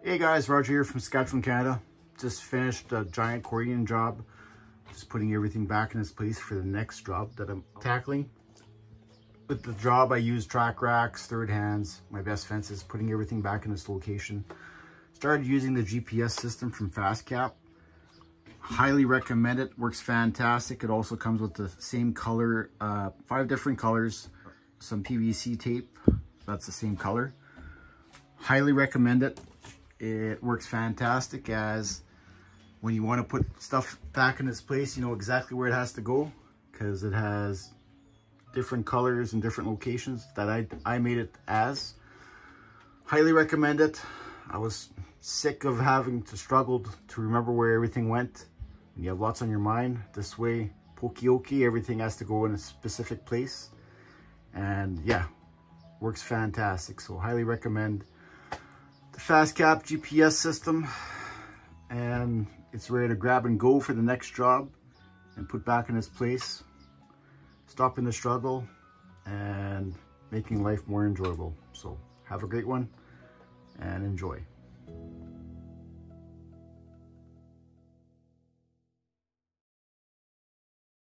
Hey guys, Roger here from Saskatchewan, Canada. Just finished a giant accordion job. Just putting everything back in its place for the next job that I'm tackling. With the job, I use track racks, third hands, my best fences, putting everything back in its location. Started using the GPS system from FastCap. Highly recommend it, works fantastic. It also comes with the same color, 5 different colors, some PVC tape, that's the same color. Highly recommend it. It works fantastic, as when you want to put stuff back in its place, you know exactly where it has to go, because it has different colors and different locations that I made it as. Highly recommend it. I was sick of having to struggle to remember where everything went. When you have lots on your mind, this way, pokey, everything has to go in a specific place. And yeah, works fantastic. So highly recommend the FastCap GPS system. And it's ready to grab and go for the next job and put back in its place, stopping the struggle and making life more enjoyable. So have a great one and enjoy.